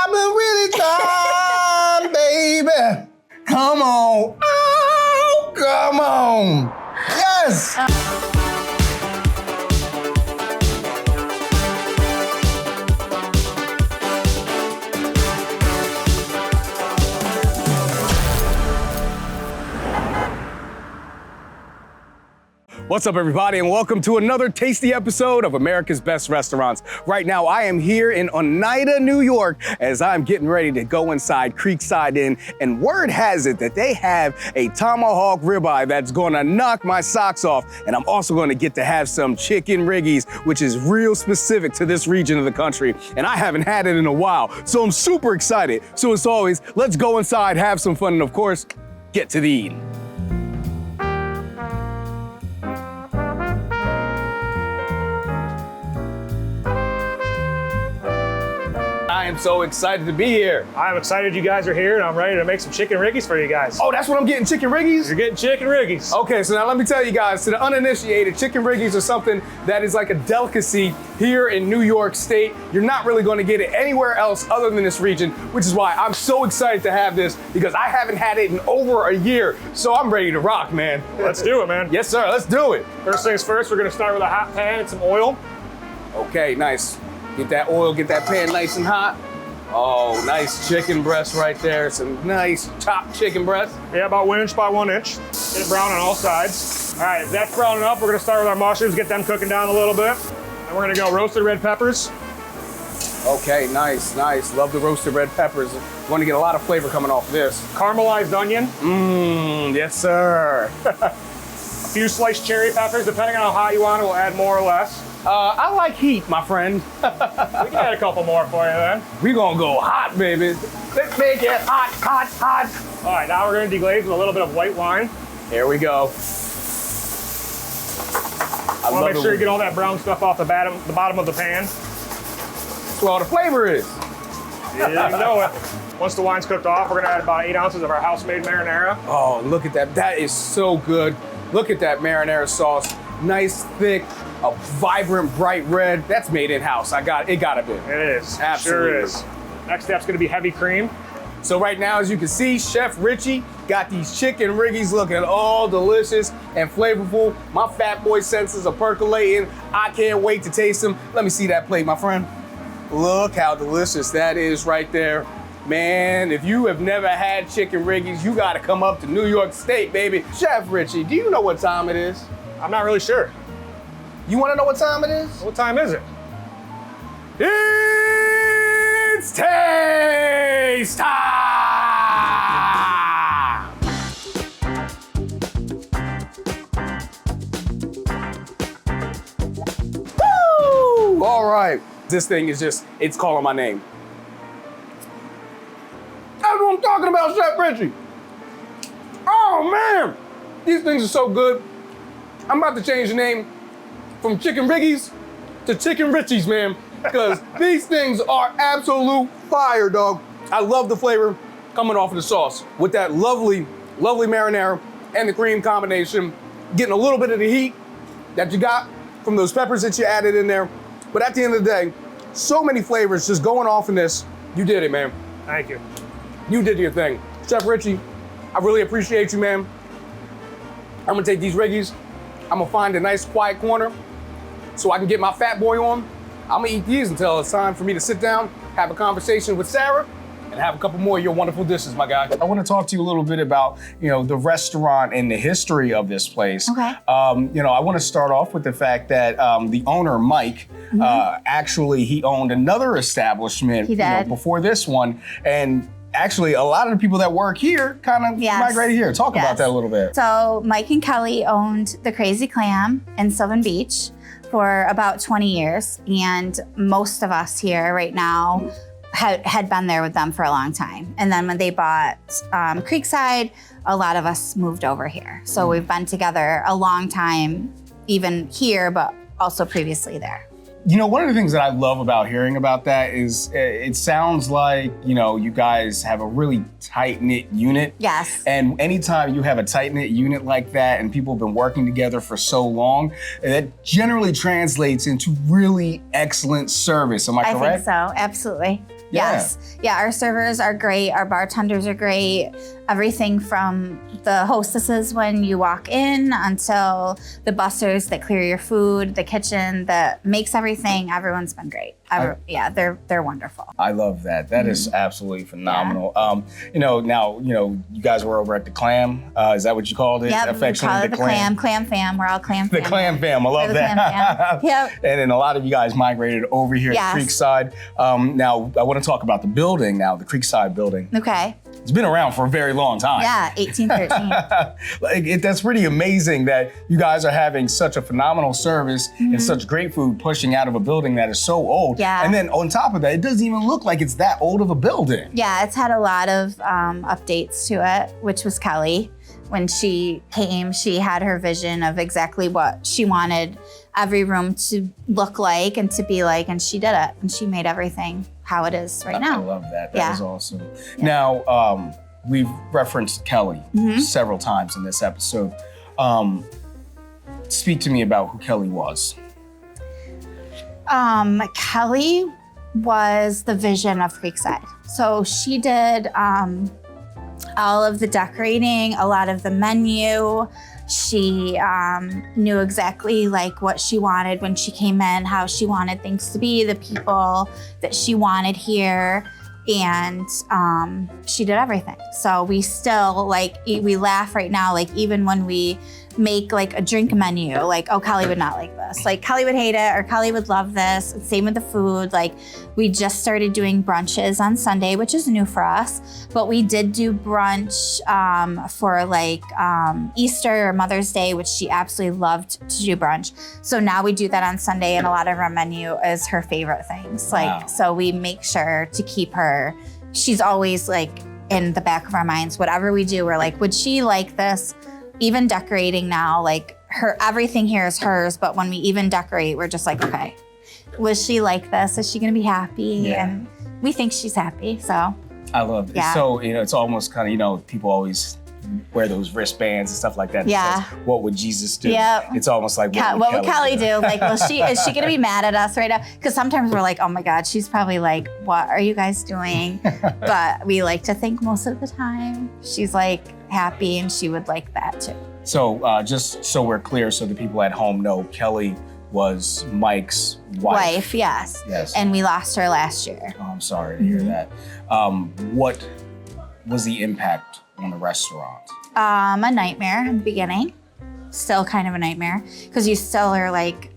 I've been really trying, baby. Come on. Oh, come on. Yes. What's up, everybody, and welcome to another tasty episode of America's Best Restaurants. Right now, I am here in Oneida, New York, as I'm getting ready to go inside Creekside Inn, and word has it that they have a tomahawk ribeye that's gonna knock my socks off, and I'm also gonna get to have some chicken Riggies, which is real specific to this region of the country, and I haven't had it in a while, so I'm super excited. So as always, let's go inside, have some fun, and of course, get to the eating. I am so excited to be here. I'm excited you guys are here, and I'm ready to make some chicken Riggies for you guys. Oh, that's what I'm getting, chicken Riggies? You're getting chicken Riggies. Okay, so now let me tell you guys, to the uninitiated, chicken Riggies are something that is like a delicacy here in New York State. You're not really gonna get it anywhere else other than this region, which is why I'm so excited to have this, because I haven't had it in over a year, so I'm ready to rock, man. Let's do it, man. Yes, sir, let's do it. First things first, we're gonna start with a hot pan and some oil. Okay, nice. Get that oil, get that pan nice and hot. Oh, nice chicken breast right there. Some nice chopped chicken breast. Yeah, about 1 inch by 1 inch. Get it brown on all sides. All right, if that's browning up, we're gonna start with our mushrooms, get them cooking down a little bit. And we're gonna go roasted red peppers. Okay, nice, nice. Love the roasted red peppers. Want to get a lot of flavor coming off this. Caramelized onion. Yes, sir. A few sliced cherry peppers, depending on how hot you want it, we'll add more or less. I like heat, my friend. We can add a couple more for you then. We gonna go hot, baby. Let's make it hot, hot, hot. All right, now we're gonna deglaze with a little bit of white wine. Here we go. I wanna make sure you get all that brown stuff off the bottom of the pan. That's where all the flavor is. You know it. Once the wine's cooked off, we're gonna add about 8 ounces of our house-made marinara. Oh, look at that. That is so good. Look at that marinara sauce. Nice, thick, a vibrant, bright red. That's made in-house. It gotta be. It is. Absolutely. Sure is. Next step's gonna be heavy cream. So right now, as you can see, Chef Richie got these chicken Riggies looking all delicious and flavorful. My fat boy senses are percolating. I can't wait to taste them. Let me see that plate, my friend. Look how delicious that is right there. Man, if you have never had chicken Riggies, you gotta come up to New York State, baby. Chef Richie, do you know what time it is? I'm not really sure. You wanna know what time it is? What time is it? It's taste time! Woo! All right, this thing is it's calling my name. That's what I'm talking about, Chef Richie. Oh man, these things are so good. I'm about to change the name from Chicken Riggies to Chicken Richies, man, because these things are absolute fire, dog. I love the flavor coming off of the sauce with that lovely, lovely marinara and the cream combination, getting a little bit of the heat that you got from those peppers that you added in there. But at the end of the day, so many flavors just going off in this. You did it, man. Thank you. You did your thing. Chef Richie, I really appreciate you, man. I'm gonna take these Riggies, I'm gonna find a nice quiet corner so I can get my fat boy on. I'm gonna eat these until it's time for me to sit down, have a conversation with Sarah, and have a couple more of your wonderful dishes, my guy. I wanna talk to you a little bit about, the restaurant and the history of this place. Okay. I wanna start off with the fact that the owner, Mike, actually, he owned another establishment He did. Before this one, and actually, a lot of the people that work here kind of migrated here. Talk about that a little bit. So Mike and Kelly owned the Crazy Clam in Sylvan Beach for about 20 years. And most of us here right now had been there with them for a long time. And then when they bought Creekside, a lot of us moved over here. So we've been together a long time, even here, but also previously there. One of the things that I love about hearing about that is it sounds like, you guys have a really tight-knit unit. Yes. And anytime you have a tight-knit unit like that and people have been working together for so long, that generally translates into really excellent service. Am I correct? I think so, absolutely. Yes. Yeah, our servers are great. Our bartenders are great. Everything from the hostesses when you walk in until the bussers that clear your food, the kitchen that makes everything. Everyone's been great. Yeah, they're wonderful. I love that. That is absolutely phenomenal. Now, you guys were over at the Clam. Is that what you called it? Yep, we call it the Clam Fam. We're all Clam Fam. The Clam Fam. I love that. Clam Fam. Yep. And then a lot of you guys migrated over here Yes. to Creekside. Now, I want to talk about the building now, the Creekside building. Okay. It's been around for a very long time. Yeah, 1813. That's pretty amazing that you guys are having such a phenomenal service and such great food pushing out of a building that is so old. Yeah. And then on top of that, it doesn't even look like it's that old of a building. Yeah, it's had a lot of updates to it, which was Kelly. When she came, she had her vision of exactly what she wanted every room to look like and to be like, and she did it. And she made everything how it is right now. I love that. That Yeah. is awesome. Yeah. Now, we've referenced Kelly several times in this episode. Speak to me about who Kelly was. Kelly was the vision of Creekside. So she did all of the decorating, a lot of the menu. She knew exactly like what she wanted when she came in, how she wanted things to be, the people that she wanted here. And she did everything. So we still we laugh right now, like even when we make like a drink menu, like, oh, Kelly would not like this. Like Kelly would hate it or Kelly would love this. Same with the food. Like we just started doing brunches on Sunday, which is new for us. But we did do brunch for like Easter or Mother's Day, which she absolutely loved to do brunch. So now we do that on Sunday and a lot of our menu is her favorite things. Like, so we make sure to keep her, she's always like in the back of our minds, whatever we do, we're like, would she like this? Even decorating now, like everything here is hers, but when we even decorate, we're just like, okay, was she like this? Is she gonna be happy? Yeah. And we think she's happy, so. I love it. Yeah. So, it's almost kind of, people always wear those wristbands and stuff like that. Yeah. Says, what would Jesus do? Yep. It's almost like, What would Kelly do? Like, is she gonna be mad at us right now? Because sometimes we're like, oh my God, she's probably like, what are you guys doing? But we like to think most of the time she's like happy and she would like that too. So just so we're clear, so the people at home know, Kelly was Mike's wife. Yes. Yes. And we lost her last year. Oh, I'm sorry to hear that. What was the impact on the restaurant? A nightmare in the beginning. Still kind of a nightmare because you still are like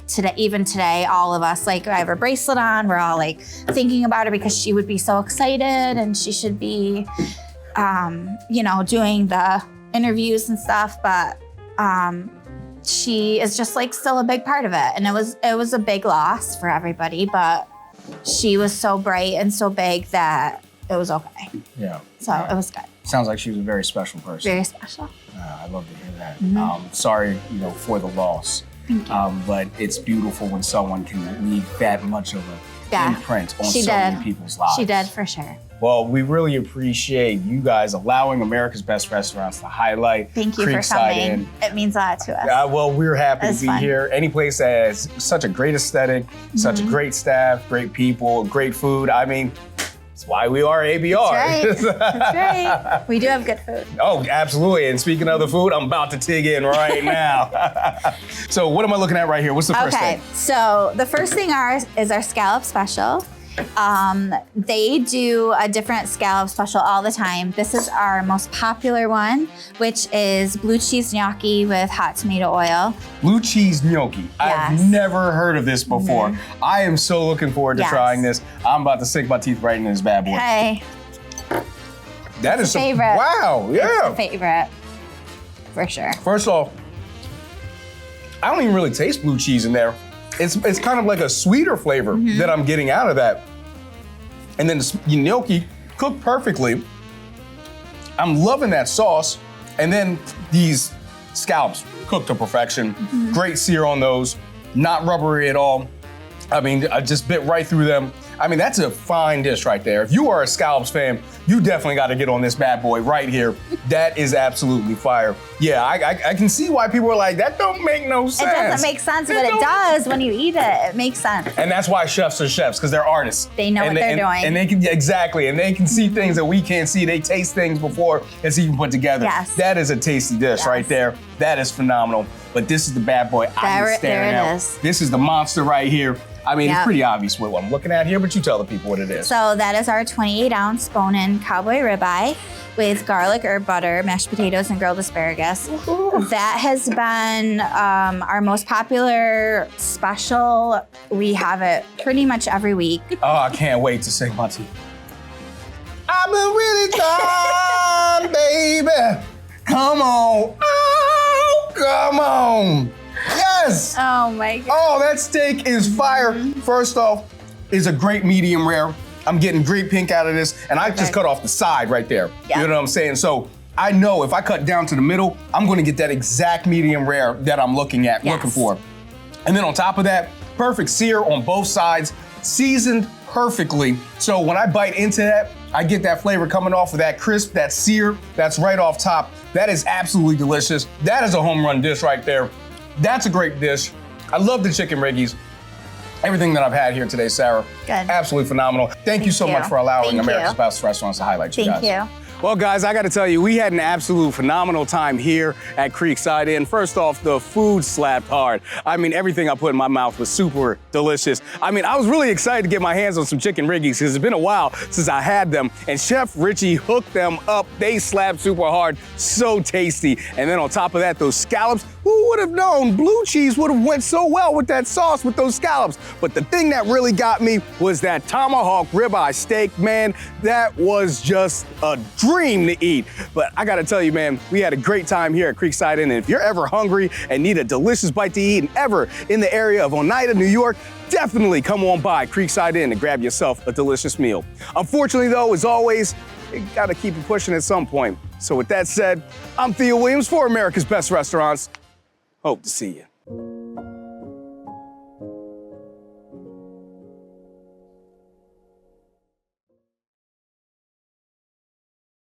today, even today, all of us, like I have her bracelet on. We're all like thinking about her because she would be so excited and she should be, doing the interviews and stuff. But she is just like still a big part of it. And it was a big loss for everybody, but she was so bright and so big that it was okay. Yeah. So it was good. Sounds like she was a very special person. Very special. I love to hear that. Sorry, for the loss. But it's beautiful when someone can leave that much of an imprint on so many people's lives. She did, for sure. Well, we really appreciate you guys allowing America's Best Restaurants to highlight Thank you Creekside for coming. Inn. It means a lot to us. Well, we're happy to be fun. here. Any place that has such a great aesthetic, such a great staff, great people, great food. I mean, that's why we are ABR. That's right. That's right. We do have good food. Oh, absolutely. And speaking of the food, I'm about to dig in right now. So what am I looking at right here? What's the first thing? So the first thing is our scallop special. They do a different scallop special all the time. This is our most popular one, which is blue cheese gnocchi with hot tomato oil. Blue cheese gnocchi. I've never heard of this before. I am so looking forward to trying this. I'm about to sink my teeth right in this bad boy. Hey, That is a favorite. Wow, yeah. It's a favorite, for sure. First off, I don't even really taste blue cheese in there. It's kind of like a sweeter flavor that I'm getting out of that. And then the gnocchi cooked perfectly. I'm loving that sauce. And then these scallops cooked to perfection. Great sear on those, not rubbery at all. I mean, I just bit right through them. I mean, that's a fine dish right there. If you are a scallops fan, you definitely got to get on this bad boy right here. That is absolutely fire. Yeah, I can see why people are like, that don't make no sense. It doesn't make sense, but it does when you eat it. It makes sense. And that's why chefs are chefs, because they're artists. They know what they're doing. And they can, exactly, and they can see things that we can't see. They taste things before it's even put together. Yes. That is a tasty dish right there. That is phenomenal. But this is the bad boy I'm staring there it at. is. This is the monster right here. I mean, Yep. It's pretty obvious what I'm looking at here, but you tell the people what it is. So that is our 28-ounce bone-in cowboy ribeye with garlic, herb butter, mashed potatoes, and grilled asparagus. That has been our most popular special. We have it pretty much every week. Oh, I can't wait to sing my tea. I've been really done, baby. Come on. Oh, come on. Yes. Oh my God. Oh, that steak is fire. First off, it's a great medium rare. I'm getting great pink out of this, and I just cut off the side right there. Yeah. You know what I'm saying? So I know if I cut down to the middle, I'm gonna get that exact medium rare that I'm looking for. And then on top of that, perfect sear on both sides, seasoned perfectly. So when I bite into that, I get that flavor coming off of that crisp, that sear, that's right off top. That is absolutely delicious. That is a home run dish right there. That's a great dish. I love the chicken Riggies. Everything that I've had here today, Sarah, Good. absolutely phenomenal. Thank you so much for allowing Thank America's you. Best Restaurants to highlight you guys. Thank you. Well, guys, I got to tell you, we had an absolute phenomenal time here at Creekside Inn. First off, the food slapped hard. I mean, everything I put in my mouth was super delicious. I mean, I was really excited to get my hands on some chicken Riggies because it's been a while since I had them. And Chef Richie hooked them up. They slapped super hard, so tasty. And then on top of that, those scallops, who would have known blue cheese would have went so well with that sauce with those scallops? But the thing that really got me was that tomahawk ribeye steak, man. That was just a dream to eat. But I gotta tell you, man, we had a great time here at Creekside Inn. And if you're ever hungry and need a delicious bite to eat and ever in the area of Oneida, New York, definitely come on by Creekside Inn and grab yourself a delicious meal. Unfortunately though, as always, you gotta keep it pushing at some point. So with that said, I'm Theo Williams for America's Best Restaurants. Hope to see you.